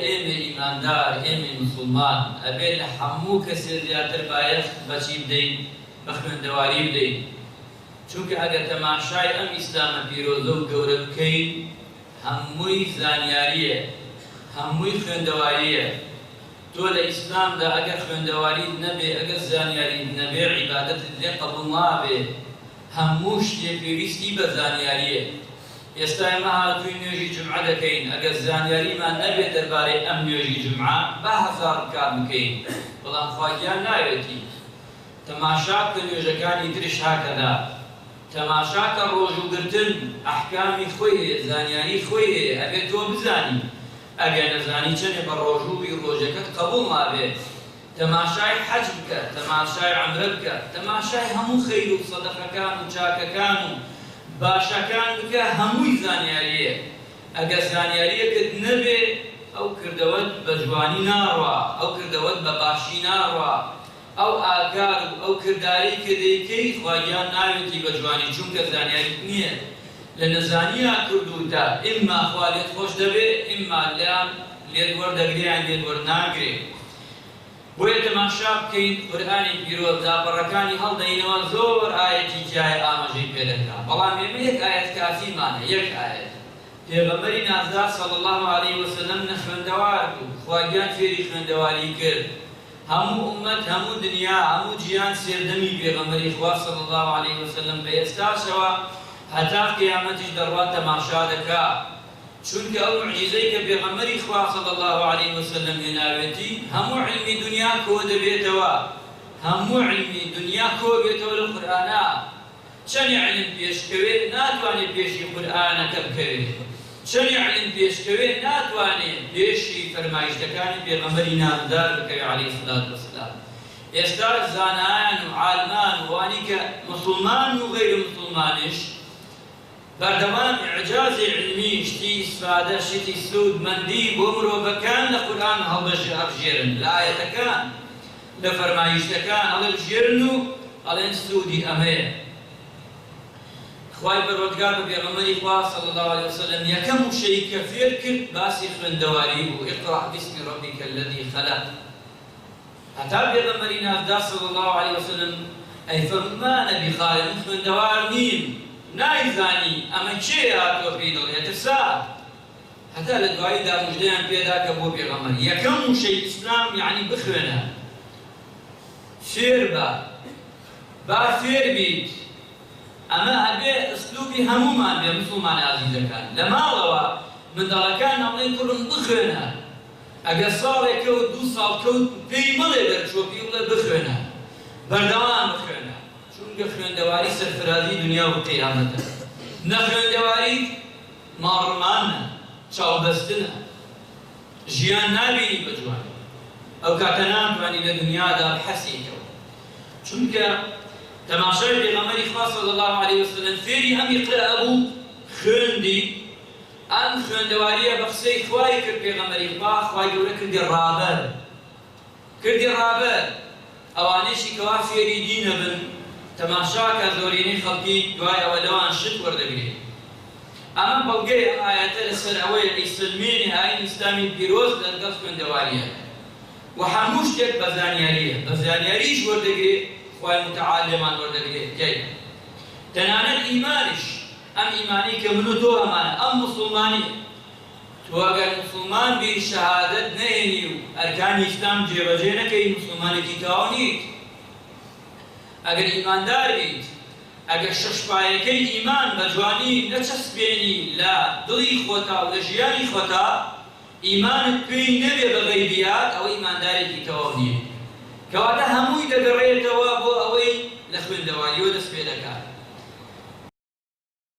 ئێمە ئیماندار ئێمە مسلمان ئەبێت لە هەموو کەسێ زیاتر بایەخت بەچی بدەین بە خوێندەواری بدەین چونکە ئەگەر تەماشای ئەم ئیسلامە پیرۆزە و گەورە بکەین هەمووی زانیاریە هەمووی خوێندەواریە تۆ لە ئیسلامدا ئەگەر خوێندەواریت نەبێ ئەگەر زانیاریت نەبێ عیبادەتت لێ قبوڵ نابێ هەموو شتێ پێویستی بە زانیاریە ئێستا ئێمە هاتووی نوێژی جومعە دەکەین ئەگەر زانیاریمان نەبێت دەربارەی ئەم نوێژی جومعە با هەزار کار بکەین بەڵام خواگیان ناوێتی تەماشا بکە نوێژەکانی ترش هاکەدا تەماشا کە ڕۆژوگرتن ئەحکامی خۆی هەیە زانیاری خۆی هەیە ئەبێت تۆ بزانی ئەگەر نەزانی چەندێ بە ڕۆژووی ڕۆژەکەت قبوڵ نابێت تەماشای حەج بکە تەماشای عومرە بکە تەماشای هەموو خەیر و سەدەقەکان و چاکەکان و باشەکان بکە هەمووی زانیاریە ئەگەر زانیاریەکەت نەبێ ئەو کردەوەت بە جوانی ناڕوا ئەو کردەوەت بە باشی ناڕوا ئەو ئاگار و ئەو کرداری کە دەیکەی خواگیان ناوێتی بە جوانی چونکە زانیاریت نییە لە نەزانیە کردووتە ئیما خوا لێت خۆش دەبێ ئیما لێت وەردەگریان لێت وەرناگرێ بۆیە تەماشا بکەین قورئانی پیرۆز داپەڕەکانی هەڵدەینەوە زۆر ئایەتی تیایە ئاماژەی پێ دەکات بەڵام ئێمە یەک ئایەت کافیمانە یەک ئایەت پێغەمبەری نازدار صلی الله علیه وسلم خوێندەوار بوو خواگیان فێری خوێندەواری کرد هەموو ئومەت هەموو دنیا هەموو جیهان سێردەمی پێغەمبەری خوا صلی الله علیه وسلم بە ئێستاشەوە هەتا قیامەتیش دەڕوات تەماشا دەکات چونکە ئەو معجزەی کە پێغەمبەری خوا صلی الله علیه وسلم هێناوێتی هەموو علمی دنیا کۆ دەبێتەوە هەموو علمی دنیا کۆ بێتەوە لە قورئانە چەندی علم پێشکەوێت ناتوانێت پێشی قورئانەکە بکەوێت چەندی علم پێشکەوێت ناتوانێت پێشی فەرمایشتەکانی پێغەمبەری نامدار بکەوێت عەلەیهی سەلات وەسەلام ئێستا زانایان و عالمان وانی کە مسلمان و غەیر مسلمانش بەردەوام ئیعجازی علمی شتی ئیسفادە شتی سوودمەندی بۆ مرۆڤەکان لە قورئان هەڵبژێرن لە ئایەتەکان لە فەرمایشتەکان هەڵبژێرن و ئەڵێن سوودی ئەمەیە خوای پەروەردگار بە پێغەمبەری خوا صلی الله علیه وسلم یەکەم وشەی کە فێر کرد باسی خوێندەواری بوو اقرأ باسم ربک الذی خلق هەتا پێغەمبەری نازدار صلی الله علیه وسلم ئەی فەرمانە بیخارن خوێندەوار نیم نایزانی ئەمە کێ هاتووە پێی دەڵێتە سات هەتا لە دواییدا موژدەیان پێدا کە بۆ پێغەمبەر یەکەم وشەی ئیسلام یعنی بخوێنە فێر بە با فێر بیت ئەمە ئەبێ ئەسلوبی هەموومان بێ مسلمان عەزیزەکان لە ماڵەوە منداڵەکان ئەڵێن کوڕم بخوێنە ئەگەر ساڵێک کەوت دوو ساڵ کەوت پێی مەڵێ دەرچۆ پێی بڵێ بخوێنە بەردەوام بخوێنە چونکە خوێندەواری سەرفرازی دنیا و قیامەتە نەخوێندەواری ماڕمانە چاوبەستنە ژیان نابینی بە جوانی ئەو کاتە ناتوانی لە دنیادا بحەسیتەوە چونکە تەماشای پێغەمبەری خوا صلی الله علیه وسلم فێری ئەم ئیقرا بوو خوێندی ئەم خوێندەواریە بە قسەی خوای کرد پێغەمبەری خوا خوای گەورە کردی ڕابەر ئەوانەیشی کەوا فێری دینە بن تەماشاکە زۆرینەی خەڵکی دوای ئەوە لەوان شت وەردەگرێت ئەمە بەڵگەی ئەم ئایەتە لەسەر ئەوەیە ئیسلمێنی ئاین ئیسلامی پیرۆز لەگەڵ خوێندەواریە و هەموو شتێک بە زانیاریە بە زانیاریش وەردەگرێت خوای متعال لێمان وەردەگرێت تەنانەت ئیمانیش ئەم ئیمانی کە من و تۆ ئەمانە ئەم مسلمانی تۆ ئەگەر مسلمان بی شەهادەت نەهێنی و ئەرکانی ئیسلام جێبەجێ نەکەی مسلمانێکی تەواو نیت ئەگەر ئیماندار بیت ئەگەر شەشپایەکەی ئیمان بە جوانی نەچەسبێنی لە دڵی خۆتا و لە ژیانی خۆتا ئیمانت پێی نەبێ بە غەیبیات ئەوە ئیماندارێکی تەواو نییە کەواتە هەمووی دەگەڕێتەوە بۆ ئەوەی لە خوێندەواریەوە دەست پێ دەکات